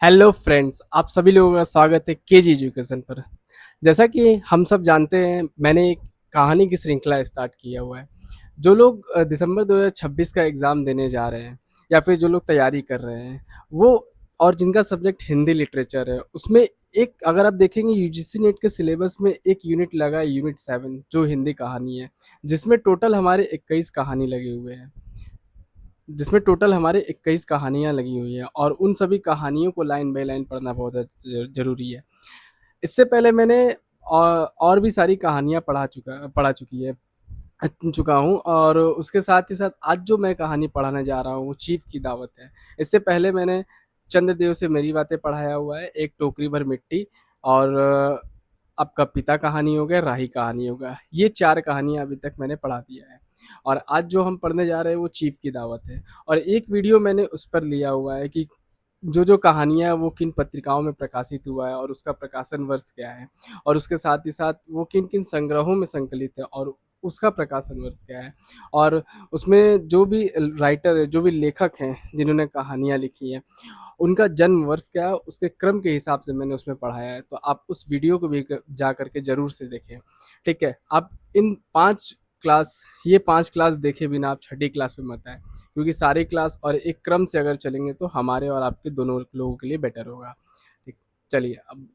Hello friends, आप सभी लोगों का स्वागत है केजी एजुकेशन पर। जैसा कि हम सब जानते हैं, मैंने एक कहानी की श्रृंखला स्टार्ट किया हुआ है। जो लोग दिसंबर 2026 का एग्ज़ाम देने जा रहे हैं या फिर जो लोग तैयारी कर रहे हैं, वो और जिनका सब्जेक्ट हिंदी लिटरेचर है, उसमें एक अगर आप देखेंगे यूजीसी नेट के सिलेबस में एक यूनिट लगा है, यूनिट 7 जो हिंदी कहानी है, जिसमें टोटल हमारे 21 कहानी लगे हुए हैं। जिसमें टोटल हमारे 21 कहानियाँ लगी हुई हैं और उन सभी कहानियों को लाइन बाय लाइन पढ़ना बहुत ज़रूरी है। इससे पहले मैंने और भी सारी कहानियाँ पढ़ा चुका हूँ और उसके साथ ही साथ आज जो मैं कहानी पढ़ाने जा रहा हूँ वो चीफ की दावत है। इससे पहले मैंने चंद्रदेव से मेरी बातें पढ़ाया हुआ है, एक टोकरी भर मिट्टी और आपका पिता कहानी हो गया, राही कहानी हो गया। ये 4 कहानियाँ अभी तक मैंने पढ़ा दिया है और आज जो हम पढ़ने जा रहे हैं वो चीफ की दावत है और एक वीडियो मैंने उस पर लिया हुआ है कि जो कहानियाँ वो किन पत्रिकाओं में प्रकाशित हुआ है और उसका प्रकाशन वर्ष क्या है और उसके साथ ही साथ वो किन-किन संग्रहों में संकलित है और उसका प्रकाशन वर्ष क्या है और उसमें जो भी राइटर है, जो भी लेखक हैं, जिन्होंने कहानियाँ लिखी हैं, उनका जन्म वर्ष क्या है, उसके क्रम के हिसाब से मैंने उसमें पढ़ाया है। तो आप उस वीडियो को भी जा करके ज़रूर से देखें, ठीक है? आप इन 5 क्लास ये 5 क्लास देखे बिना आप छठी क्लास पे मत आएँ, क्योंकि सारी क्लास और एक क्रम से अगर चलेंगे तो हमारे और आपके दोनों लोगों के लिए बेटर होगा। ठीक, चलिए अब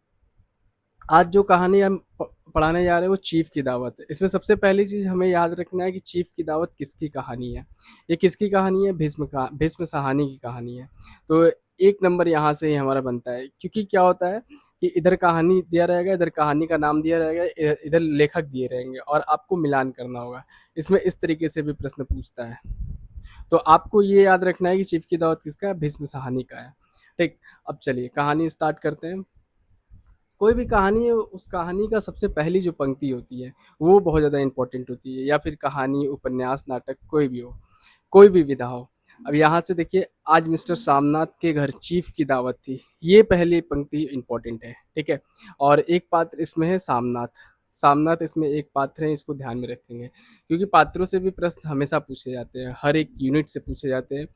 आज जो कहानी हम पढ़ाने जा रहे हैं वो चीफ की दावत है। इसमें सबसे पहली चीज़ हमें याद रखना है कि चीफ की दावत किसकी कहानी है। ये किसकी कहानी है? भीष्म साहनी की कहानी है। तो 1 नंबर यहाँ से ही हमारा बनता है, क्योंकि क्या होता है कि इधर कहानी दिया रहेगा, इधर कहानी का नाम दिया रहेगा, इधर लेखक दिए रहेंगे और आपको मिलान करना होगा। इसमें इस तरीके से भी प्रश्न पूछता है। तो आपको ये याद रखना है कि चीफ की दावत किसका है? भीष्म साहनी का है। ठीक, अब चलिए कहानी स्टार्ट करते हैं। कोई भी कहानी है, उस कहानी का सबसे पहली जो पंक्ति होती है, वो बहुत ज़्यादा इम्पोर्टेंट होती है, या फिर कहानी, उपन्यास, नाटक कोई भी हो, कोई भी विधा हो। अब यहाँ से देखिए, आज मिस्टर सामनाथ के घर चीफ की दावत थी, ये पहली पंक्ति इम्पोर्टेंट है, ठीक है? और एक पात्र इसमें है सामनाथ। सामनाथ इसमें एक पात्र है, इसको ध्यान में रखेंगे, क्योंकि पात्रों से भी प्रश्न हमेशा पूछे जाते हैं, हर एक यूनिट से पूछे जाते हैं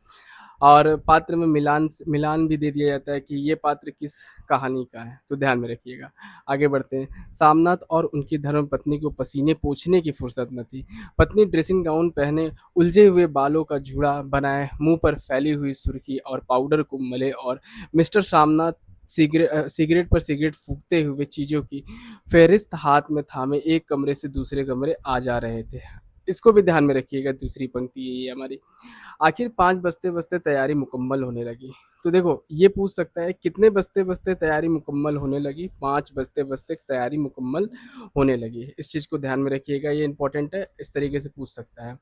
और पात्र में मिलान भी दे दिया जाता है कि ये पात्र किस कहानी का है, तो ध्यान में रखिएगा। आगे बढ़ते हैं। सामनाथ और उनकी धर्मपत्नी को पसीने पोंछने की फुर्सत न थी। पत्नी ड्रेसिंग गाउन पहने, उलझे हुए बालों का जूड़ा बनाए, मुंह पर फैली हुई सुर्खी और पाउडर को मले और मिस्टर सामनाथ सिगरेट पर सिगरेट फूंकते हुए चीज़ों की फ़हरिस्त हाथ में थामे एक कमरे से दूसरे कमरे आ जा रहे थे। इसको भी ध्यान में रखिएगा, दूसरी पंक्ति यही है हमारी। आखिर 5 बजते-बजते तैयारी मुकम्मल होने लगी। तो देखो, ये पूछ सकता है कितने बजते-बजते तैयारी मुकम्मल होने लगी? 5 बजते-बजते तैयारी मुकम्मल होने लगी। इस चीज़ को ध्यान में रखिएगा, ये इम्पोर्टेंट है, इस तरीके से पूछ सकता है।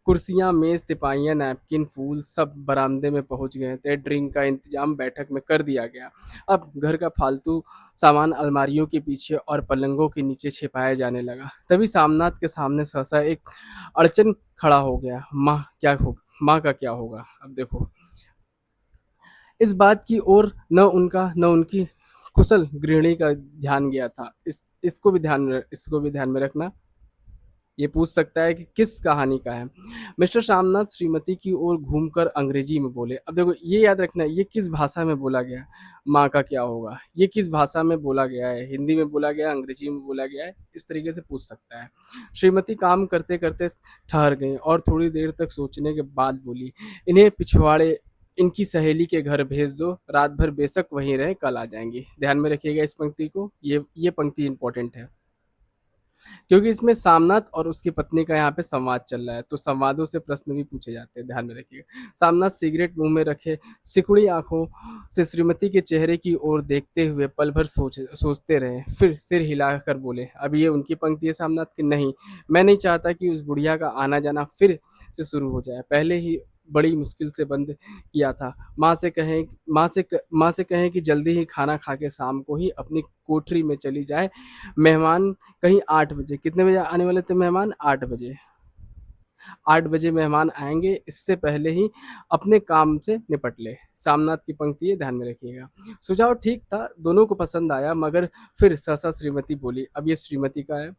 कुर्सियाँ, मेज़, तिपाइयाँ, नैपकिन, फूल सब बरामदे में पहुँच गए थे। ड्रिंक का इंतज़ाम बैठक में कर दिया गया। अब घर का फालतू सामान अलमारियों के पीछे और पलंगों के नीचे छिपाया जाने लगा। तभी सामनाथ के सामने सहसा एक अड़चन खड़ा हो गया। माँ का क्या होगा? अब देखो, इस बात की ओर न उनकी कुशल गृहिणी का ध्यान गया था। इसको भी ध्यान में रखना। ये पूछ सकता है कि किस कहानी का है। मिस्टर श्यामनाथ श्रीमती की ओर घूमकर अंग्रेजी में बोले। अब देखो, ये याद रखना है, ये किस भाषा में बोला गया है? माँ का क्या होगा? ये किस भाषा में बोला गया है? हिंदी में बोला गया है, अंग्रेजी में बोला गया है? इस तरीके से पूछ सकता है। श्रीमती काम करते करते ठहर गई और थोड़ी देर तक सोचने के बाद बोली, इन्हें पिछवाड़े इनकी सहेली के घर भेज दो, रात भर बेशक वहीं रहे, कल आ जाएंगी। ध्यान में रखिएगा इस पंक्ति को, ये पंक्ति इंपॉर्टेंट है, क्योंकि इसमें सामनाथ और उसकी पत्नी का यहाँ पे संवाद चल रहा है, तो संवादों से प्रश्न भी पूछे जाते हैं, ध्यान में रखिएगा। सामनाथ सिगरेट मुंह में रखे सिकुड़ी आंखों से श्रीमती के चेहरे की ओर देखते हुए पल भर सोचते रहे, फिर सिर हिलाकर बोले। अब ये उनकी पंक्ति है सामनाथ की, नहीं, मैं नहीं चाहता कि उस बुढ़िया का आना जाना फिर से शुरू हो जाए, पहले ही बड़ी मुश्किल से बंद किया था। माँ से कहें कि जल्दी ही खाना खा के शाम को ही अपनी कोठरी में चली जाए। मेहमान कहीं 8 बजे, कितने बजे आने वाले थे मेहमान? 8 बजे। 8 बजे मेहमान आएँगे, इससे पहले ही अपने काम से निपट ले। सामनाथ की पंक्ति है, ध्यान में रखिएगा। सुझाव ठीक था, दोनों को पसंद आया, मगर फिर सहसा श्रीमती बोली। अब ये श्रीमती का है।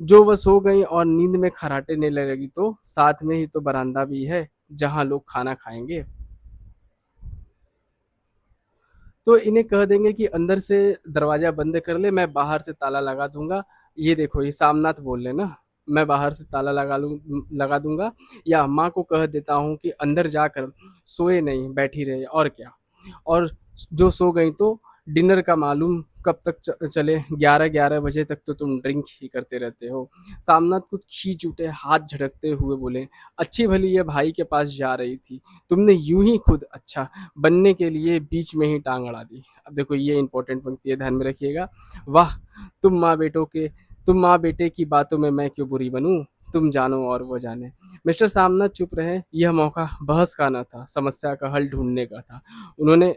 जो वह सो गई और नींद में खर्राटेने लगीं तो साथ में ही तो बरामदा भी है, जहाँ लोग खाना खाएँगे। तो इन्हें कह देंगे कि अंदर से दरवाज़ा बंद कर ले, मैं बाहर से ताला लगा दूँगा। ये देखो ये सामनाथ बोल रहे हैं ना, मैं बाहर से ताला लगा दूँगा, या माँ को कह देता हूँ कि अंदर जाकर सोए नहीं, बैठी रहे और क्या। और जो सो गई तो डिनर का मालूम कब तक चले, 11-11 बजे तक तो तुम ड्रिंक ही करते रहते हो। सामनाथ कुछ खींच उठे, हाथ झटकते हुए बोले, अच्छी भली ये भाई के पास जा रही थी, तुमने यूं ही खुद अच्छा बनने के लिए बीच में ही टांग अड़ा दी। अब देखो ये इंपॉर्टेंट पंक्ति है, ध्यान में रखिएगा। वाह, तुम माँ बेटों के तुम माँ बेटे की बातों में मैं क्यों बुरी बनूं, तुम जानो और वो जाने। मिस्टर सामनाथ चुप रहे। यह मौका बहस का न था, समस्या का हल ढूंढने का था। उन्होंने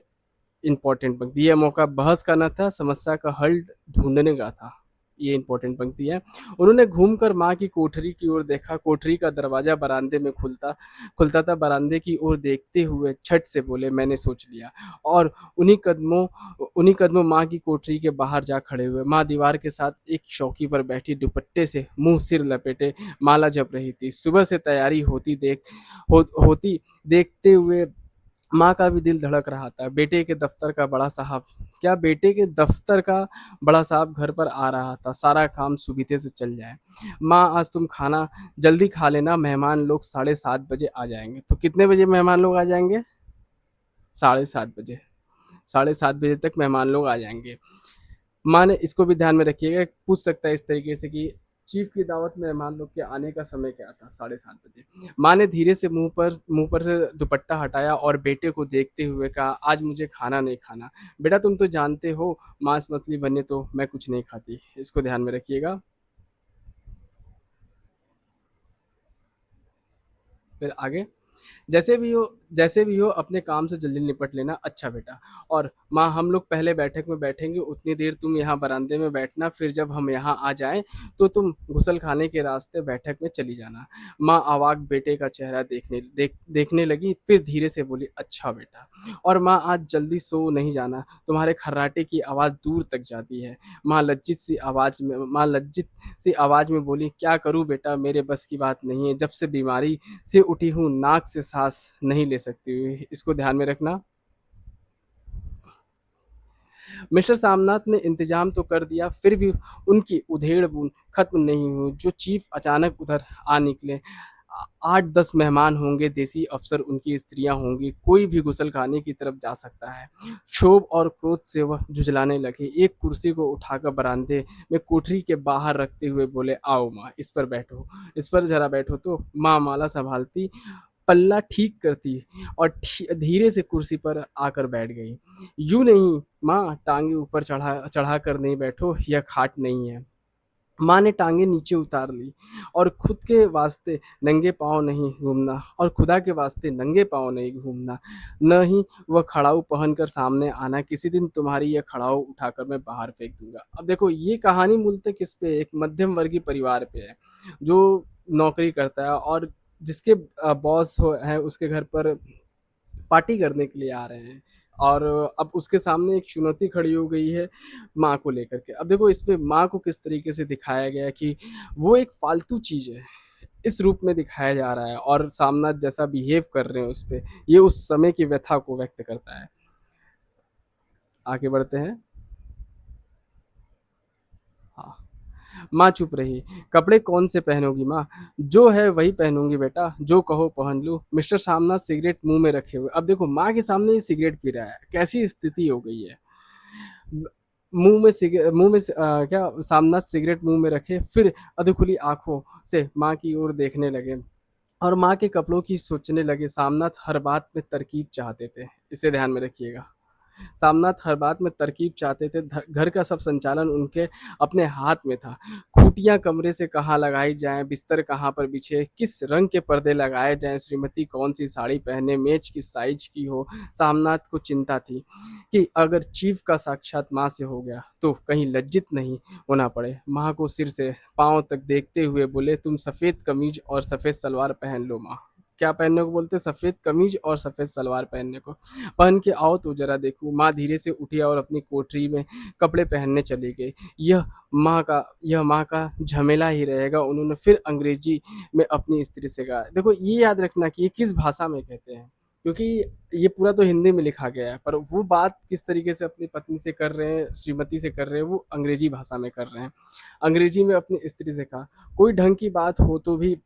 इम्पोर्टेंट पंक्ति, यह मौका बहस का न था, समस्या का हल ढूंढने का था। ये इम्पोर्टेंट पंक्ति है। उन्होंने घूमकर माँ की कोठरी की ओर देखा। कोठरी का दरवाजा बरामदे में खुलता खुलता था। बरामदे की ओर देखते हुए छट से बोले, मैंने सोच लिया। और उन्हीं कदमों माँ की कोठरी के बाहर जा खड़े हुए। माँ दीवार के साथ एक चौकी पर बैठी दुपट्टे से मुंह सिर लपेटे माला जप रही थी। सुबह से तैयारी होती देखते हुए माँ का भी दिल धड़क रहा था। बेटे के दफ्तर का बड़ा साहब घर पर आ रहा था, सारा काम सुविधे से चल जाए। माँ आज तुम खाना जल्दी खा लेना, मेहमान लोग 7:30 बजे आ जाएंगे। तो कितने बजे मेहमान लोग आ जाएंगे? 7:30 बजे। 7:30 बजे तक मेहमान लोग आ जाएंगे। माँ ने इसको भी ध्यान में रखिएगा, पूछ सकता है इस तरीके से कि चीफ की दावत में मेहमान लोग के आने का समय क्या था? 7:30 बजे। माँ ने धीरे से मुंह पर से दुपट्टा हटाया और बेटे को देखते हुए कहा, आज मुझे खाना नहीं खाना। बेटा तुम तो जानते हो मांस मछली बने तो मैं कुछ नहीं खाती। इसको ध्यान में रखिएगा। फिर आगे, जैसे भी हो अपने काम से जल्दी निपट लेना। अच्छा बेटा। और माँ हम लोग पहले बैठक में बैठेंगे, उतनी देर तुम यहाँ बरामदे में बैठना, फिर जब हम यहाँ आ जाएं तो तुम गुसल खाने के रास्ते बैठक में चली जाना। माँ अवाक बेटे का चेहरा देखने लगी, फिर धीरे से बोली, अच्छा बेटा। और माँ आज जल्दी सो नहीं जाना, तुम्हारे खर्राटे की आवाज़ दूर तक जाती है। माँ लज्जित सी आवाज़ में बोली, क्या करूँ बेटा, मेरे बस की बात नहीं है, जब से बीमारी से उठी हूँ नाक से सांस नहीं ले सकती हुई। इसको ध्यान में रखना। मिस्टर सामनाथ ने इंतजाम तो कर दिया, फिर भी उनकी उधेड़ बूंद खत्म नहीं हुई। जो चीफ अचानक उधर आ निकले। 8-10 मेहमान होंगे, देसी अफसर, उनकी स्त्रियां होंगी, कोई भी गुसल खाने की तरफ जा सकता है। क्षोभ और क्रोध से वह जुझलाने लगे। एक कुर्सी को उठाकर बरामदे में कोठरी के बाहर रखते हुए बोले, आओ माँ, इस पर बैठो, इस पर जरा बैठो। तो माँ माला संभालती, पल्ला ठीक करती और धीरे से कुर्सी पर आकर बैठ गई। यूं नहीं माँ, टांगे ऊपर चढ़ा कर नहीं बैठो, यह खाट नहीं है। माँ ने टांगे नीचे उतार ली। और खुदा के वास्ते नंगे पाँव नहीं घूमना, न ही वह खड़ाऊ पहनकर सामने आना। किसी दिन तुम्हारी यह खड़ाऊ उठाकर मैं बाहर फेंक दूंगा। अब देखो ये कहानी मूलतः किस पे, एक मध्यम वर्गीय परिवार पे है, जो नौकरी करता है और जिसके बॉस है उसके घर पर पार्टी करने के लिए आ रहे हैं। और अब उसके सामने एक चुनौती खड़ी हो गई है माँ को लेकर के। अब देखो इसमें माँ को किस तरीके से दिखाया गया है कि वो एक फालतू चीज है, इस रूप में दिखाया जा रहा है। और सामना जैसा बिहेव कर रहे हैं उस पे, ये उस समय की व्यथा को व्यक्त करता है। आगे बढ़ते हैं। हाँ। माँ चुप रही। कपड़े कौन से पहनोगी माँ? जो है वही पहनूंगी बेटा, जो कहो पहन लूं। मिस्टर सामना सिगरेट मुंह में रखे हुए, अब देखो माँ के सामने ये सिगरेट पी रहा है, कैसी स्थिति हो गई है। क्या सामना सिगरेट मुंह में रखे, फिर अधखुली आंखों से माँ की ओर देखने लगे और माँ के कपड़ों की सोचने लगे। सामनाथ हर बात में तरकीब चाहते थे, इसे ध्यान में रखिएगा। सामनाथ हर बात में तरकीब चाहते थे। घर का सब संचालन उनके अपने हाथ में था। खूटियां कमरे से कहाँ लगाई जाएं, बिस्तर कहाँ पर बिछे, किस रंग के पर्दे लगाए जाएं, श्रीमती कौन सी साड़ी पहने, मेज किस साइज की हो। सामनाथ को चिंता थी कि अगर चीफ का साक्षात माँ से हो गया तो कहीं लज्जित नहीं होना पड़े। माँ को सिर से पांव तक देखते हुए बोले, तुम सफेद कमीज और सफेद सलवार पहन लो माँ। क्या पहनने को बोलते? सफेद कमीज और सफेद सलवार पहनने को। पहन के आओ तो जरा देखूं। माँ धीरे से उठी और अपनी कोठरी में कपड़े पहनने चली गई। यह माँ का झमेला ही रहेगा, उन्होंने फिर अंग्रेजी में अपनी स्त्री से कहा। देखो ये याद रखना कि ये किस भाषा में कहते हैं। क्योंकि ये पूरा तो हिंदी में लिखा गया है, पर वो बात किस तरीके से अपनी पत्नी से कर रहे हैं, श्रीमती से कर रहे हैं, वो अंग्रेजी भाषा में कर रहे हैं। अंग्रेजी में अपनी स्त्री से कहा। कोई ढंग की बात हो तो भी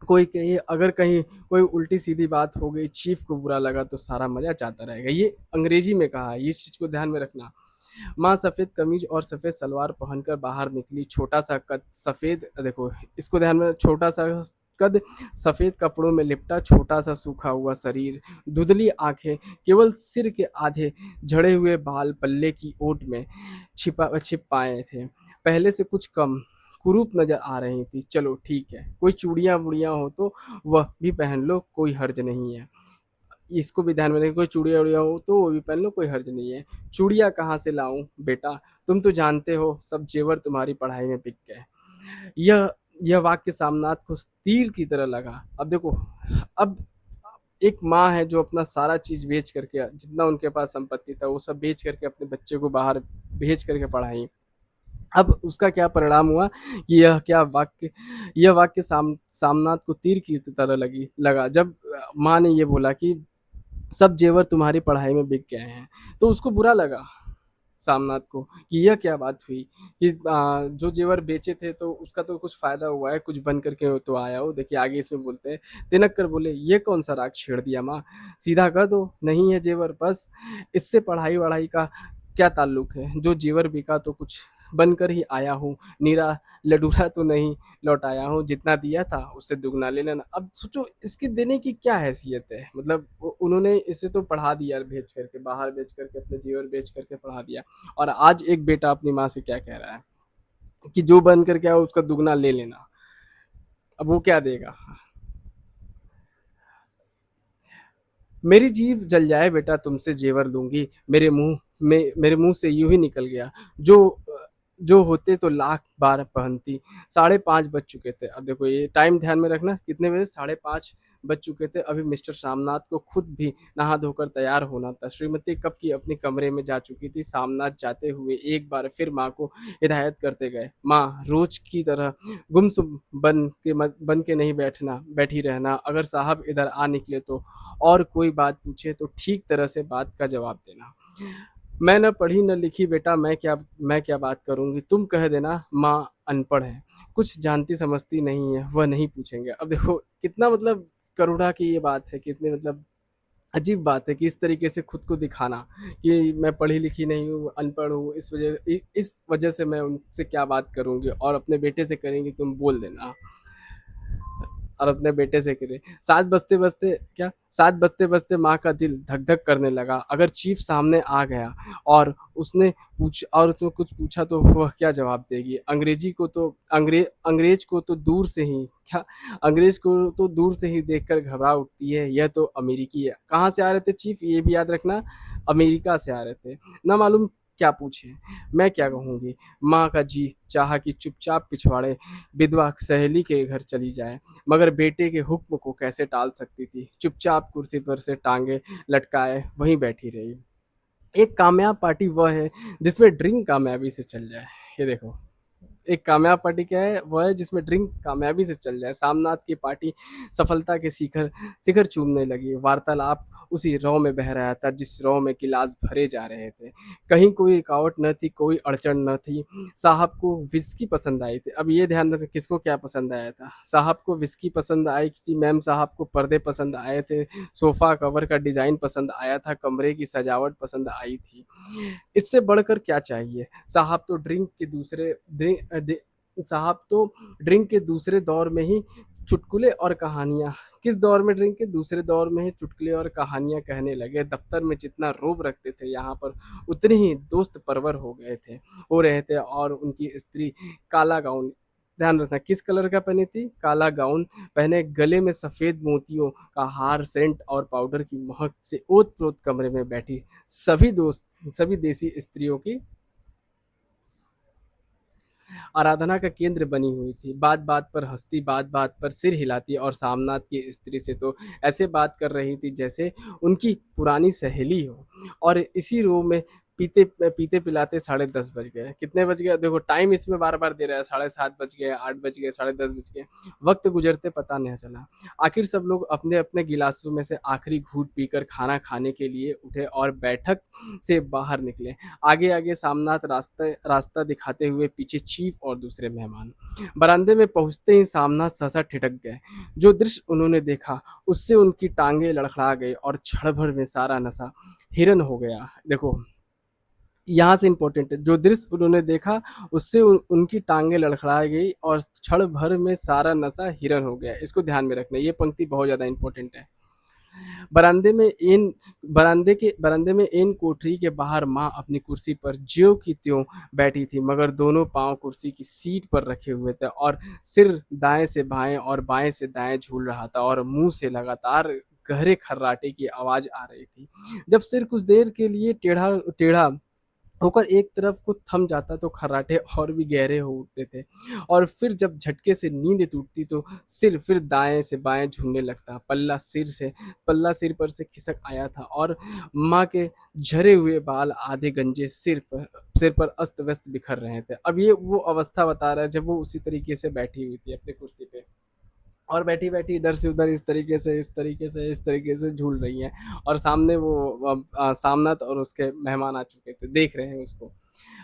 कोई कहे, अगर कहीं कोई उल्टी-सीधी बात हो गई, चीफ को बुरा लगा तो सारा मज़ा जाता रहेगा। ये अंग्रेजी में कहा है, इस चीज़ को ध्यान में रखना। माँ सफ़ेद कमीज़ और सफ़ेद सलवार पहनकर बाहर निकली, छोटा-सा कद सफ़ेद देखो इसको ध्यान में छोटा-सा कद सफ़ेद कपड़ों में लिपटा, छोटा-सा सूखा हुआ शरीर, धुंधली आँखें, केवल सिर के आधे झड़े हुए बाल पल्ले की ओट में छिप पाए थे। पहले से कुछ कम कुरूप नज़र आ रही थी। चलो ठीक है, कोई चूड़ियाँ-वूड़ियाँ हो तो वह भी पहन लो, कोई हर्ज नहीं है। इसको भी ध्यान में रखें, कोई चूड़ियाँ-वूड़ियाँ हो तो वो भी पहन लो, कोई हर्ज नहीं है। चूड़ियाँ कहाँ से लाऊँ बेटा? तुम तो जानते हो सब ज़ेवर तुम्हारी पढ़ाई में बिक गए। यह यह वाक्य सामनाथ को तीर की तरह लगा। अब देखो, अब एक माँ है जो अपना सारा चीज़ बेच करके जितना उनके पास संपत्ति था वो सब बेच करके अपने बच्चे को बाहर भेज करके पढ़ाई। अब उसका क्या परिणाम हुआ कि यह वाक्य सामनाथ को तीर की तरह लगा जब माँ ने ये बोला कि सब जेवर तुम्हारी पढ़ाई में बिक गए हैं। तो उसको बुरा लगा सामनाथ को कि यह क्या बात हुई कि जो जेवर बेचे थे तो उसका तो कुछ फ़ायदा हुआ है, कुछ बन करके तो आया हो। देखिए आगे इसमें बोलते हैं, तिनक कर बोले, "ये कौन-सा राग छेड़ दिया माँ? सीधा कह दो, नहीं है जेवर बस। इससे पढ़ाई-वढ़ाई का क्या ताल्लुक है? जो जेवर बिका तो कुछ बनकर ही आया हूँ, निरा लडूरा तो नहीं लौट आया हूँ, जितना दिया था उससे दुगना ले लेना।" अब सोचो इसकी देने की क्या हैसियत है? मतलब उन्होंने इसे तो पढ़ा दिया भेज करके, बाहर भेज करके, अपने जेवर बेच करके पढ़ा दिया। और आज एक बेटा अपनी माँ से क्या कह रहा है कि जो बन करके आओ उसका दुगना ले लेना। अब वो क्या देगा? मेरी जीभ जल जाए बेटा तुमसे जेवर लूंगी, मेरे मुंह से यूं ही निकल गया। जो होते तो लाख बार पहनती। 5:30 बज चुके थे। अब देखो ये टाइम ध्यान में रखना, कितने बजे? 5:30 बज चुके थे। अभी मिस्टर सामनाथ को खुद भी नहा धोकर तैयार होना था। श्रीमती कब की अपने कमरे में जा चुकी थी। सामनाथ जाते हुए एक बार फिर माँ को हिदायत करते गए, माँ रोज की तरह गुमसुम बन के नहीं बैठी रहना। अगर साहब इधर आ निकले तो और कोई बात पूछे तो ठीक तरह से बात का जवाब देना। मैं न पढ़ी न लिखी बेटा, मैं क्या बात करूंगी, तुम कह देना माँ अनपढ़ है, कुछ जानती समझती नहीं है, वह नहीं पूछेंगे। अब देखो कितना मतलब करुणा की ये बात है, कितनी मतलब अजीब बात है कि इस तरीके से खुद को दिखाना कि मैं पढ़ी लिखी नहीं हूँ, अनपढ़ हूँ, इस वजह से मैं उनसे क्या बात करूंगी और अपने बेटे से करेंगी तुम बोल देना। और अपने बेटे से करे। 7 बजते बजते माँ का दिल धक धक करने लगा। अगर चीफ सामने आ गया और उसने कुछ पूछा तो वह क्या जवाब देगी? अंग्रेज को तो दूर से ही क्या अंग्रेज को तो दूर से ही देखकर घबरा उठती है। यह तो अमेरिकी है। कहाँ से आ रहे थे चीफ, ये भी याद रखना, अमेरिका से आ रहे थे। ना मालूम क्या पूछे, मैं क्या कहूँगी। माँ का जी चाहा कि चुपचाप पिछवाड़े विधवा सहेली के घर चली जाए, मगर बेटे के हुक्म को कैसे टाल सकती थी। चुपचाप कुर्सी पर से टांगे लटकाए वहीं बैठी रही। एक कामयाब पार्टी वह है जिसमें ड्रिंक कामयाबी से चल जाए। ये देखो, एक कामयाब पार्टी क्या है? वो है जिसमें ड्रिंक कामयाबी से चल जाए। सामनाथ की पार्टी सफलता के शिखर शिखर चूमने लगी। वार्तालाप उसी रौ में बह रहा था जिस रौ में गिलास भरे जा रहे थे। कहीं कोई रुकावट न थी, कोई अड़चन न थी। साहब को विस्की पसंद आई थी। अब ये ध्यान रखें किसको क्या पसंद आया था। साहब को विस्की पसंद आई थी, मैम साहब को पर्दे पसंद आए थे, सोफा कवर का डिजाइन पसंद आया था, कमरे की सजावट पसंद आई थी। इससे बढ़कर क्या चाहिए? साहब तो ड्रिंक के दूसरे दौर में ही चुटकुले और कहानियाँ किस दौर में ड्रिंक के दूसरे दौर में ही चुटकुले और कहानियाँ कहने लगे। दफ्तर में जितना रोब रखते थे यहाँ पर उतने ही दोस्त परवर हो रहे थे। और उनकी स्त्री काला गाउन, ध्यान रखना किस कलर का पहनी थी, काला गाउन पहने, गले में सफ़ेद मोतियों का हार, सेंट और पाउडर की महक से ओत-प्रोत कमरे में बैठी सभी देसी स्त्रियों की आराधना का केंद्र बनी हुई थी। बात-बात पर हँसती, बात-बात पर सिर हिलाती और सामनाथ की स्त्री से तो ऐसे बात कर रही थी जैसे उनकी पुरानी सहेली हो। और इसी रो में पीते-पिलाते साढ़े 10 बज गए। कितने बज गए? देखो टाइम इसमें बार-बार दे रहा है, साढ़े 7 बज गए, 8 बज गए, साढ़े 10 बज गए। वक़्त गुज़रते पता नहीं चला। आखिर सब लोग अपने-अपने गिलासों में से आखिरी घूँट पीकर खाना खाने के लिए उठे और बैठक से बाहर निकले। आगे-आगे सामनाथ रास्ता दिखाते हुए, पीछे चीफ और दूसरे मेहमान। बरामदे में पहुँचते ही सामनाथ सहसा ठिठक गए। जो दृश्य उन्होंने देखा, उससे उनकी टाँगें लड़खड़ा गई और क्षण भर में सारा नशा हिरन हो गया। देखो, यहाँ से इम्पोर्टेंट है, जो दृश्य उन्होंने देखा, उससे उनकी टाँगें लड़खड़ा गई और क्षण भर में सारा नशा हिरन हो गया। इसको ध्यान में रखना, ये पंक्ति बहुत ज़्यादा इम्पोर्टेंट है। बरामदे में इन बरामदे में इन कोठरी के बाहर माँ अपनी कुर्सी पर ज्यों की त्यों बैठी थी, मगर दोनों पाँव कुर्सी की सीट पर रखे हुए थे और सिर दाएँ से बाएँ और बाएँ से दाएँ झूल रहा था और मुँह से लगातार गहरे खर्राटे की आवाज़ आ रही थी। जब सिर कुछ देर के लिए टेढ़ा टेढ़ा होकर एक तरफ को थम जाता तो खर्राटे और भी गहरे हो उठते थे और फिर जब झटके से नींद टूटती तो सिर फिर दाएँ से बाएँ झूलने लगता। पल्ला सिर पर से खिसक आया था और माँ के झरे हुए बाल आधे गंजे सिर पर अस्त-व्यस्त बिखर रहे थे। अब ये वो अवस्था बता रहा है जब वो उसी तरीके से बैठी हुई थी अपनी कुर्सी पे। और बैठी-बैठी इधर से उधर इस तरीके से झूल रही हैं और सामने वो सामनाथ और उसके मेहमान आ चुके थे, देख रहे हैं उसको।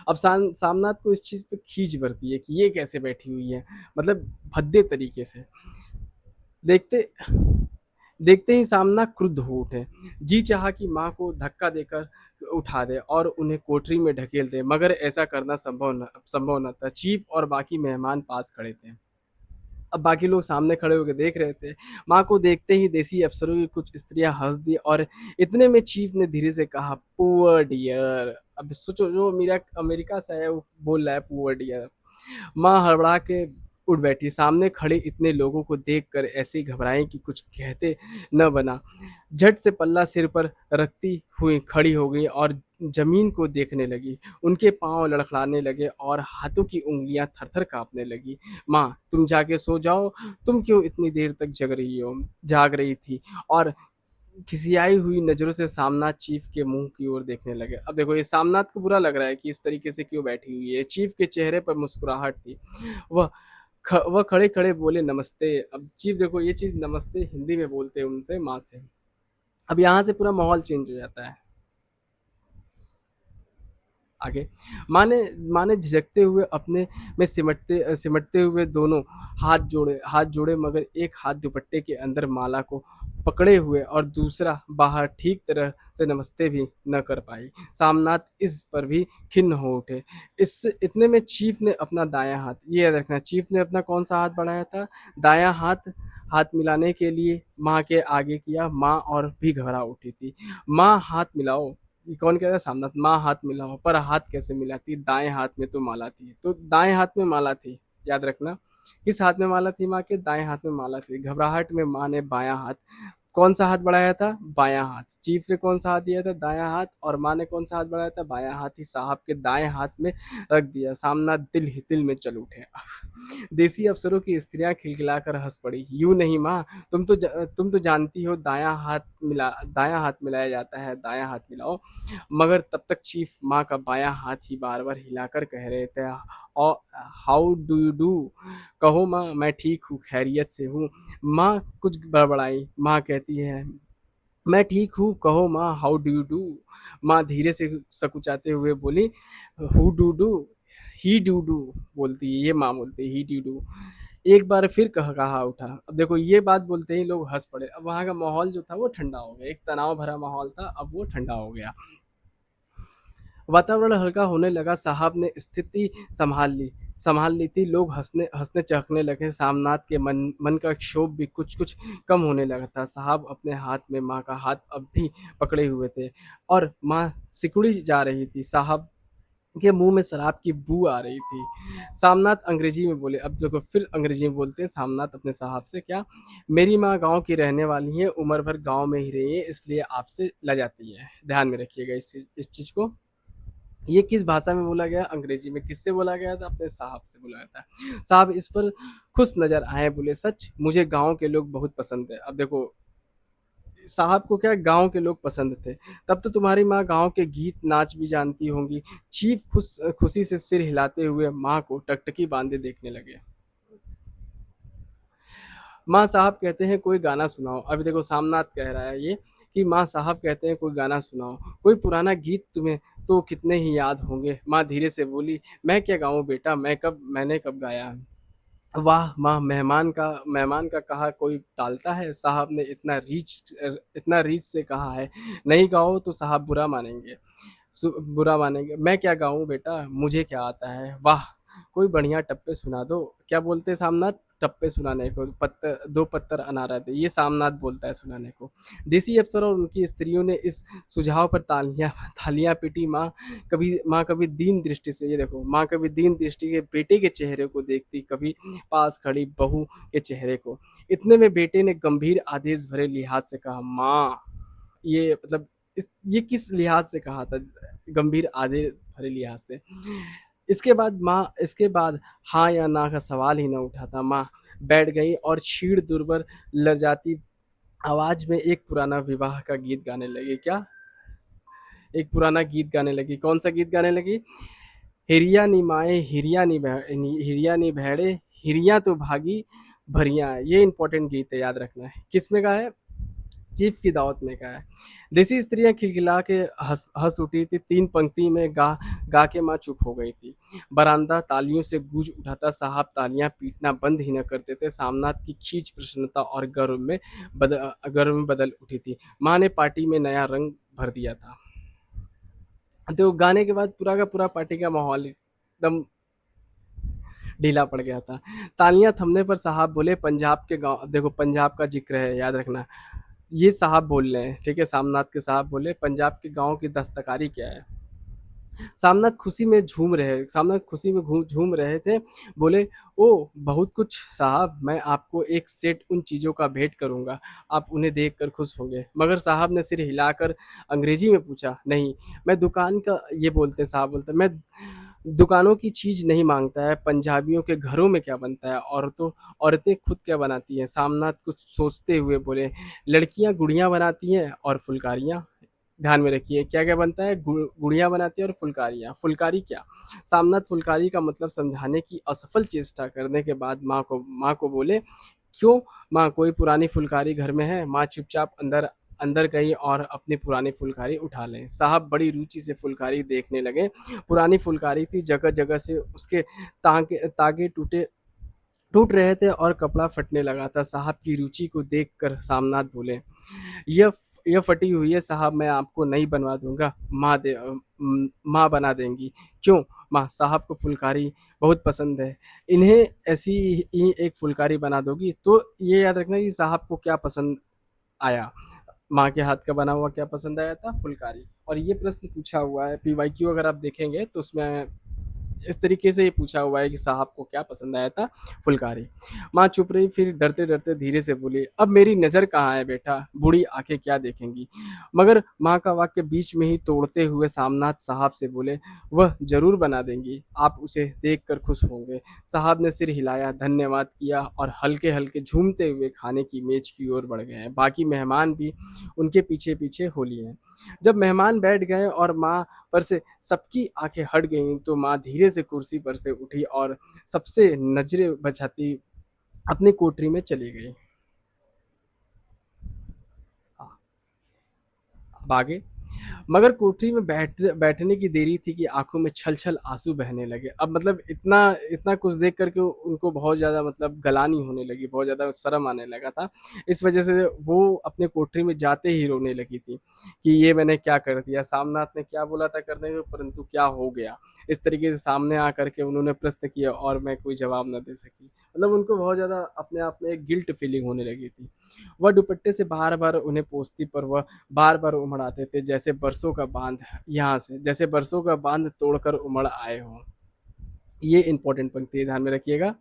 अब सामनाथ को इस चीज़ पे खीज भरती है कि ये कैसे बैठी हुई है, मतलब भद्दे तरीके से। देखते देखते ही सामना क्रुद्ध हो उठे। जी चाहा कि माँ को धक्का देकर उठा दे और उन्हें कोठरी में ढकेल दे, मगर ऐसा करना संभव न था। चीफ और बाकी मेहमान पास खड़े थे। अब बाकी लोग सामने खड़े होके देख रहे थे। माँ को देखते ही देसी अफ़सरों की कुछ स्त्रियाँ हँस दी और इतने में चीफ ने धीरे से कहा, पुअर डियर। अब सोचो, जो अमेरिका से है वो बोल रहा है पुअर डियर। माँ हड़बड़ा के उठ बैठी। सामने खड़े इतने लोगों को देखकर ऐसे घबराई कि कुछ कहते न बना। झट से पल्ला सिर पर रखती हुई खड़ी हो गई और ज़मीन को देखने लगी। उनके पाँव लड़खड़ाने लगे और हाथों की उँगलियाँ थर-थर काँपने लगी। माँ, तुम जाके सो जाओ, तुम क्यों इतनी देर तक जाग रही थी और खिसियाई हुई नज़रों से सामनाथ चीफ के मुँह की ओर देखने लगे। अब देखो, ये सामनाथ को बुरा लग रहा है कि इस तरीके से क्यों बैठी हुई है। चीफ के चेहरे पर मुस्कुराहट थी। वह वह खड़े-खड़े बोले, नमस्ते। अब चीफ देखो, ये चीज़ नमस्ते हिंदी में बोलते हैं उनसे माँ से। अब यहाँ से पूरा माहौल चेंज हो जाता है। आगे माँ ने झिझकते हुए अपने में सिमटते हुए दोनों हाथ जोड़े, मगर एक हाथ दुपट्टे के अंदर माला को पकड़े हुए और दूसरा बाहर ठीक तरह से नमस्ते भी न कर पाई। सामनाथ इस पर भी खिन्न हो उठे। इस इतने में चीफ ने अपना दायाँ हाथ, ये याद रखना, चीफ ने अपना कौन-सा हाथ बढ़ाया था? दायाँ हाथ हाथ मिलाने के लिए माँ के आगे किया। माँ और भी घबरा उठी थी। माँ, हाथ मिलाओ। ये कौन कह रहा है? सामनाथ। माँ, हाथ मिलाओ। पर हाथ कैसे मिलाती? दाएँ हाथ में तो माला थी। तो दाएँ हाथ में माला थी, याद रखना। किस हाथ में माला थी माँ के? दाएँ हाथ में माला थी। घबराहट में माँ ने बायाँ हाथ, कौन-सा हाथ बढ़ाया था? बायाँ हाथ। चीफ ने कौन-सा हाथ दिया था? दायाँ हाथ। और माँ ने कौन-सा हाथ बढ़ाया था? बायाँ हाथ ही साहब के दाएँ हाथ में रख दिया। सामना दिल ही दिल में जल उठे। देसी अफ़सरों की स्त्रियाँ खिलखिलाकर हँस पड़ी। यूँ नहीं माँ, तुम तो जानती हो दायाँ हाथ मिलाया जाता है, दायाँ हाथ मिलाओ। मगर तब तक चीफ माँ का बायाँ हाथ ही बार-बार हिलाकर कह रहे थे, औ हाउ डू यू डू? कहो माँ, मैं ठीक हूँ, खैरियत से हूँ। माँ कुछ बड़बड़ाई। माँ कहती है, मैं ठीक हूँ, कहो माँ, हाउ डू यू डू? माँ धीरे से सकुचाते हुए बोली, who do do? He do do बोलती है, ये माँ बोलती है, ही डू डू। एक बार फिर कहा उठा। अब देखो, ये बात बोलते ही लोग हँस पड़े। अब वहाँ का माहौल जो था वो ठंडा हो गया। एक तनाव भरा माहौल था, अब वो ठंडा हो गया। वातावरण हल्का होने लगा। साहब ने स्थिति संभाल ली थी। लोग हंसने चौंकने लगे। सामनाथ के मन का क्षोभ भी कुछ कुछ कम होने लगा था। साहब अपने हाथ में माँ का हाथ अब भी पकड़े हुए थे और माँ सिकुड़ी जा रही थी। साहब के मुंह में शराब की बू आ रही थी। सामनाथ अंग्रेजी में बोले। अब देखो, फिर अंग्रेजी में बोलते हैं सामनाथ अपने साहब से, क्या? मेरी माँ गांव की रहने वाली है, उम्र भर गांव में ही रही है, इसलिए आपसे लजाती है। ध्यान में रखिएगा इस चीज को। ये किस भाषा में बोला गया? अंग्रेजी में। किससे बोला गया था? अपने साहब से बोला गया था। साहब इस पर खुश नजर आए, बोले, सच? मुझे गांव के लोग बहुत पसंद है। अब देखो, साहब को क्या गाँव के लोग पसंद थे। तब तो तुम्हारी माँ गाँव के गीत नाच भी जानती होंगी। चीफ खुशी से सिर हिलाते हुए माँ को टकटकी बांधे देखने लगे। माँ साहब कहते हैं कोई गाना सुनाओ। अभी देखो सामनाथ कह रहा है ये कि माँ साहब कहते हैं कोई गाना सुनाओ, कोई पुराना गीत तुम्हें तो कितने ही याद होंगे। माँ धीरे से बोली, मैं क्या गाऊं बेटा, मैंने कब गाया है। वाह माँ, मेहमान का कहा कोई टालता है। साहब ने इतना रीच से कहा है, नहीं गाओ तो साहब बुरा मानेंगे। मैं क्या गाऊं बेटा, मुझे क्या आता है। वाह, कोई बढ़िया टप्पे सुना दो। क्या बोलते हैं सामनाथ? टप्पे सुनाने को, पत्तर दो पत्तर अनार दे, ये सामनाथ बोलता है सुनाने को। देसी अफसर और उनकी स्त्रियों ने इस सुझाव पर तालियां थालियां पीटी। माँ कभी दीन दृष्टि से, ये देखो माँ कभी दीन दृष्टि के बेटे के चेहरे को देखती, कभी पास खड़ी बहू के चेहरे को। इतने में बेटे ने गंभीर आदेश भरे लिहाज से कहा, माँ। ये मतलब ये किस लिहाज से कहा था? गंभीर आदेश भरे लिहाज से। इसके बाद हाँ या ना का सवाल ही ना उठा था। माँ बैठ गई और क्षीण दुर्बर लर्जाती आवाज में एक पुराना विवाह का गीत गाने लगी। क्या? एक पुराना गीत गाने लगी। कौन सा गीत गाने लगी? हिरिया नी माए, हिरिया नी भेड़े, हिरिया तो भागी भरिया। ये इंपॉर्टेंट गीत है, याद रखना है। किस में का है? चीफ की दावत में का है। देसी स्त्रियां खिलखिला के हंस हंस उठी थी। तीन पंक्ति में गा के माँ चुप हो गई थी। बरामदा तालियों से गूंज उठा था। साहब तालियां पीटना बंद ही न करते थे। सामनाथ की खींच प्रसन्नता और गर्व में बदल उठी थी। माँ ने पार्टी में नया रंग भर दिया था। तो गाने के बाद पूरा का पूरा पार्टी का माहौल एकदम ढीला पड़ गया था। तालियां थमने पर साहब बोले, पंजाब के गांव, देखो पंजाब का जिक्र है, याद रखना। ये साहब बोल रहे हैं, ठीक है, सामनाथ के साहब बोले, पंजाब के गांव की दस्तकारी क्या है। सामनाथ खुशी में झूम रहे थे। बोले, ओ बहुत कुछ साहब, मैं आपको एक सेट उन चीजों का भेंट करूंगा, आप उन्हें देखकर खुश होंगे। मगर साहब ने सिर हिलाकर अंग्रेजी में पूछा, नहीं, मैं दुकान का, ये बोलते साहब बोलते, मैं दुकानों की चीज नहीं मांगता है। पंजाबियों के घरों में क्या बनता है? औरतें खुद क्या बनाती हैं? सामनाथ कुछ सोचते हुए बोले, लड़कियां गुड़ियां बनाती हैं और फुलकारियां। ध्यान में रखिए, क्या क्या बनता है? गुड़ियां बनाती है और फुलकारियां। फुलकारी क्या? सामनाथ फुलकारी का मतलब समझाने की असफल चेष्टा करने के बाद माँ को बोले, क्यों माँ, कोई पुरानी फुलकारी घर में है? माँ चुपचाप अंदर अंदर गई और अपनी पुरानी फुलकारी उठा लें। साहब बड़ी रुचि से फुलकारी देखने लगे। पुरानी फुलकारी थी, जगह जगह से उसके तागे तागे टूट रहे थे और कपड़ा फटने लगा था। साहब की रुचि को देखकर सामनाथ बोले, यह यह फटी हुई है साहब, मैं आपको नई बनवा दूंगा। माँ बना देंगी। क्यों माँ, साहब को फुलकारी बहुत पसंद है, इन्हें ऐसी ही एक फुलकारी बना दोगी? तो ये याद रखना कि साहब को क्या पसंद आया। माँ के हाथ का बना हुआ क्या पसंद आया था? फुलकारी। और ये प्रश्न पूछा हुआ है पीवाईक्यू, अगर आप देखेंगे तो उसमें इस तरीके से ये पूछा हुआ है कि साहब को क्या पसंद आया था? फुलकारी। माँ चुप रही, फिर डरते डरते धीरे से बोली, अब मेरी नजर कहाँ है बेटा, बूढ़ी आंखें क्या देखेंगी। मगर माँ का वाक्य बीच में ही तोड़ते हुए सामनाथ साहब से बोले, वह जरूर बना देंगी, आप उसे देख कर खुश होंगे। साहब ने सिर हिलाया, धन्यवाद किया और हल्के हल्के झूमते हुए खाने की मेज की ओर बढ़ गए। बाकी मेहमान भी उनके पीछे पीछे हो लिए। जब मेहमान बैठ गए और माँ पर से सबकी आंखें हट गईं, तो माँ धीरे से कुर्सी पर से उठी और सबसे नजरें बचाती अपनी कोठरी में चली गई। हाँ, अब आगे। मगर कोठरी में बैठने की देरी थी कि आंखों में छल छल आंसू बहने लगे। अब मतलब इतना इतना कुछ देख करके उनको बहुत ज्यादा मतलब गलानी होने लगी, बहुत ज्यादा शर्म आने लगा था। इस वजह से वो अपने कोठरी में जाते ही रोने लगी थी कि ये मैंने क्या कर दिया, सामनाथ ने क्या बोला था करने को, परंतु क्या हो गया। इस तरीके से सामने आकर के उन्होंने प्रश्न किया और मैं कोई जवाब न दे सकी। मतलब उनको बहुत ज्यादा अपने आप में एक गिल्ट फीलिंग होने लगी थी। वह दुपट्टे से बार बार उन्हें पोंछती, पर वह बार बार उमड़ आते थे, जैसे बरसों का बांध, यहाँ से जैसे बरसों का बांध तोड़कर उमड़ आए हों। ये इंपॉर्टेंट पंक्ति है, ध्यान में रखिएगा।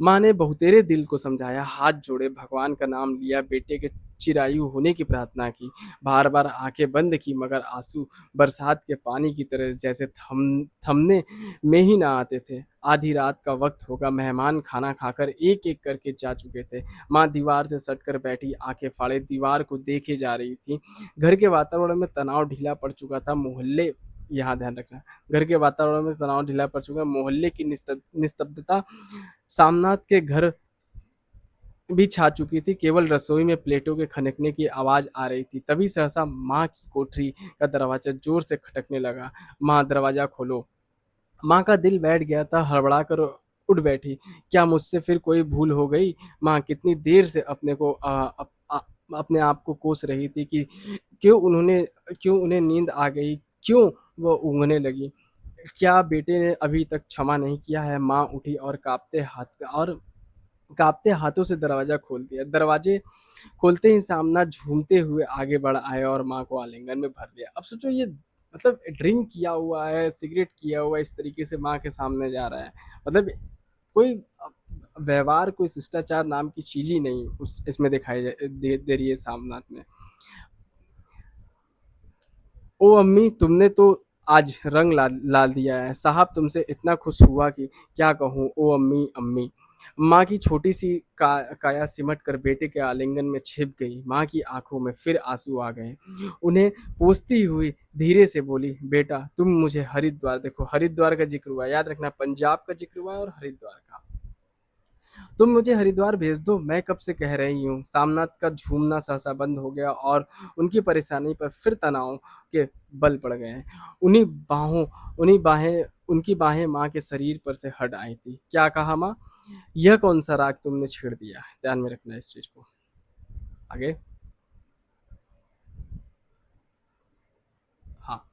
माँ ने बहुतेरे दिल को समझाया, हाथ जोड़े, भगवान का नाम लिया, बेटे के चिरायु होने की प्रार्थना की। बार-बार आँखें बंद की मगर आँसू बरसात के पानी की तरह जैसे थमने में ही ना आते थे। आधी रात का वक़्त होगा, मेहमान खाना खाकर एक-एक करके जा चुके थे। माँ दीवार से सटकर बैठी, आँखें फाड़े दीवार को देखे जा रही थीं। घर के वातावरण में तनाव ढीला पड़ चुका था, मोहल्ले यहाँ ध्यान रखना, घर के वातावरण में तनाव ढीला पड़ चुका है, मोहल्ले की निस्तब्धता सामनाथ के घर भी छा चुकी थी, केवल रसोई में प्लेटों के खनकने की आवाज़ आ रही थी। तभी सहसा माँ की कोठरी का दरवाज़ा ज़ोर से खटकने लगा। माँ दरवाज़ा खोलो। माँ का दिल बैठ गया था, हड़बड़ा कर उठ बैठी। क्या मुझसे फिर कोई भूल हो गई? माँ कितनी देर से अपने आप को कोस रही थी कि क्यों उन्होंने क्यों उन्हें नींद आ गई? क्यों वो ऊँघने लगी? क्या बेटे ने अभी तक क्षमा नहीं किया है? माँ उठी और काँपते हाथों से दरवाज़ा खोल दिया। दरवाज़े खोलते ही सामना झूमते हुए आगे बढ़ आए और माँ को आलिंगन में भर लिया। अब सोचो ये मतलब ड्रिंक किया हुआ है, सिगरेट किया हुआ है, इस तरीके से माँ के सामने जा रहा है। मतलब कोई व्यवहार, कोई शिष्टाचार नाम की चीज़ ही नहीं उस इसमें दिखाई दे रही है सामनाथ में। ओ अम्मी तुमने तो आज रंग ला दिया है। साहब तुमसे इतना खुश हुआ कि क्या कहूँ ओ अम्मी अम्मी। माँ की छोटी सी काया सिमट कर बेटे के आलिंगन में छिप गई। माँ की आंखों में फिर आंसू आ गए। उन्हें पोंछती हुई धीरे से बोली, बेटा तुम मुझे हरिद्वार, देखो हरिद्वार का जिक्र हुआ, याद रखना पंजाब का जिक्र हुआ और हरिद्वार का, तुम मुझे हरिद्वार भेज दो, मैं कब से कह रही हूँ। सामनाथ का झूमना सहसा बंद हो गया और उनकी परेशानी पर फिर तनाव के बल पड़ गए। उन्हीं बाहों उन्हीं बाहें उनकी बाहें माँ के शरीर पर से हट आई थी। क्या कहा माँ? यह कौन सा राग तुमने छेड़ दिया है? ध्यान में रखना इस चीज को। आगे। हाँ,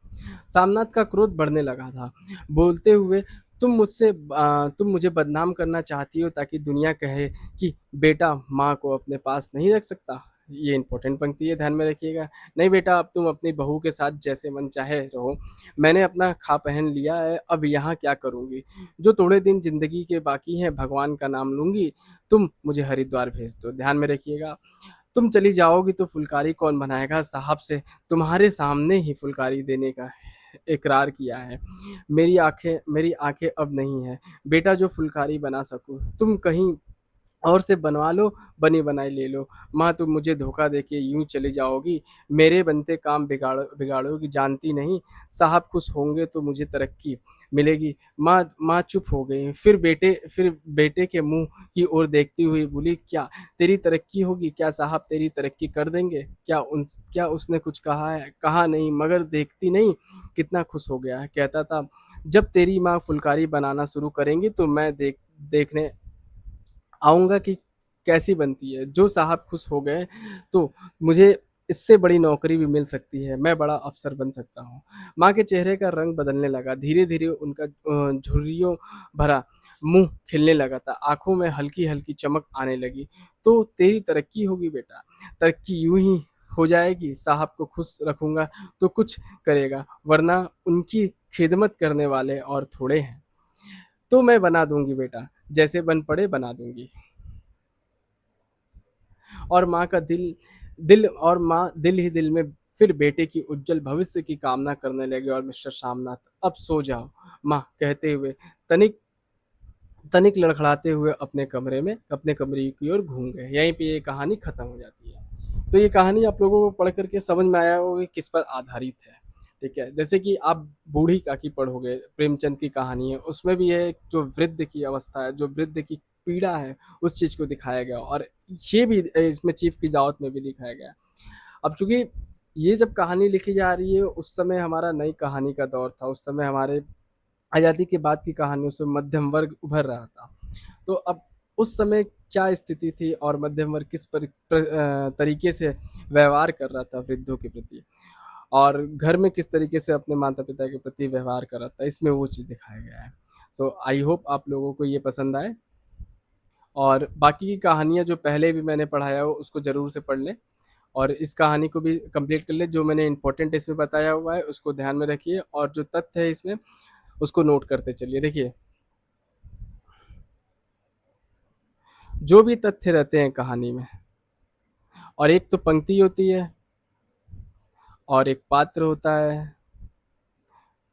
सामनाथ का क्रोध बढ़ने लगा था, बोलते हुए तुम मुझे बदनाम करना चाहती हो ताकि दुनिया कहे कि बेटा माँ को अपने पास नहीं रख सकता। ये इंपॉर्टेंट पंक्ति है, ध्यान में रखिएगा। नहीं बेटा, अब तुम अपनी बहू के साथ जैसे मन चाहे रहो। मैंने अपना खा पहन लिया है, अब यहाँ क्या करूँगी? जो थोड़े दिन ज़िंदगी के बाकी हैं, भगवान का नाम लूँगी। तुम मुझे हरिद्वार भेज दो। ध्यान में रखिएगा। तुम चली जाओगी तो फुलकारी कौन बनाएगा? साहब से तुम्हारे सामने ही फुलकारी देने का इकरार किया है। मेरी आँखें अब नहीं हैं, बेटा जो फुलकारी बना सकूँ। तुम कहीं और से बनवा लो, बनी-बनाई ले लो। माँ तुम मुझे धोखा देके यूँ चली जाओगी, मेरे बनते काम बिगाड़ोगी, जानती नहीं साहब खुश होंगे तो मुझे तरक्की मिलेगी। माँ चुप हो गई, फिर बेटे के मुँह की ओर देखती हुई बोली, क्या तेरी तरक्की होगी? क्या साहब तेरी तरक्की कर देंगे? क्या उसने कुछ कहा है? कहा नहीं, मगर देखती नहीं कितना खुश हो गया है। कहता था, जब तेरी माँ फुलकारी बनाना शुरू करेंगी तो मैं देखने आऊँगा कि कैसी बनती है। जो साहब खुश हो गए तो मुझे इससे बड़ी नौकरी भी मिल सकती है, मैं बड़ा अफ़सर बन सकता हूँ। माँ के चेहरे का रंग बदलने लगा, धीरे-धीरे उनका झुर्रियों भरा मुँह खिलने लगा था, आँखों में हल्की-हल्की चमक आने लगी। तो तेरी तरक्की होगी बेटा, तरक्की यूँ ही हो जाएगी, साहब को खुश रखूँगा तो कुछ करेगा, वरना उनकी खिदमत करने वाले और थोड़े हैं। तो मैं बना दूँगी बेटा, जैसे बन पड़े बना दूँगी। और माँ का दिल दिल और माँ दिल ही दिल में फिर बेटे की उज्जवल भविष्य की कामना करने लगे और मिस्टर सामनाथ अब सो जाओ माँ कहते हुए तनिक तनिक लड़खड़ाते हुए अपने कमरे की ओर घूम गए। यहीं पे ये कहानी खत्म हो जाती है। तो ये कहानी आप लोगों को पढ़ करके समझ में आया होगा कि किस पर आधारित है। ठीक है, जैसे कि आप बूढ़ी काकी पढ़ोगे, प्रेमचंद की कहानी है, उसमें भी ये जो वृद्ध की अवस्था है, जो वृद्ध की पीड़ा है, उस चीज़ को दिखाया गया और ये भी इसमें चीफ की दावत में भी दिखाया गया। अब चूँकि ये जब कहानी लिखी जा रही है, उस समय हमारा नई कहानी का दौर था, उस समय हमारे आज़ादी के बाद की कहानियों से मध्यम वर्ग उभर रहा था। तो अब उस समय क्या स्थिति थी और मध्यम वर्ग तरीके से व्यवहार कर रहा था वृद्धों के प्रति और घर में किस तरीके से अपने माता-पिता के प्रति व्यवहार कर रहा था, इसमें वो चीज़ दिखाया गया है। सो आई होप आप लोगों को ये पसंद आए और बाकी की कहानियाँ जो पहले भी मैंने पढ़ाया हो उसको ज़रूर से पढ़ लें और इस कहानी को भी कंप्लीट कर लें। जो मैंने इम्पोर्टेंट इसमें बताया हुआ है उसको ध्यान में रखिए और जो तथ्य है इसमें उसको नोट करते चलिए। देखिए, जो भी तथ्य रहते हैं कहानी में और एक तो पंक्ति होती है और एक पात्र होता है,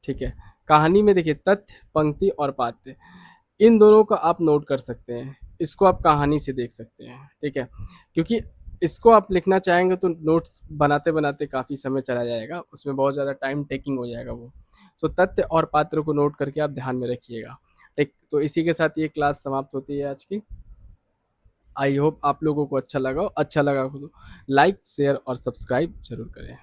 ठीक है। कहानी में देखिए तथ्य, पंक्ति और पात्र, इन दोनों को आप नोट कर सकते हैं। इसको आप कहानी से देख सकते हैं, ठीक है। क्योंकि इसको आप लिखना चाहेंगे तो नोट्स बनाते-बनाते काफ़ी समय चला जाएगा, उसमें बहुत ज़्यादा टाइम टेकिंग हो जाएगा वो। सो तथ्य और पात्र को नोट करके आप ध्यान में रखिएगा, ठीक। तो इसी के साथ ये क्लास समाप्त होती है आज की। आई होप आप लोगों को अच्छा लगा हो, अच्छा लगा हो तो लाइक, शेयर और सब्सक्राइब ज़रूर करें।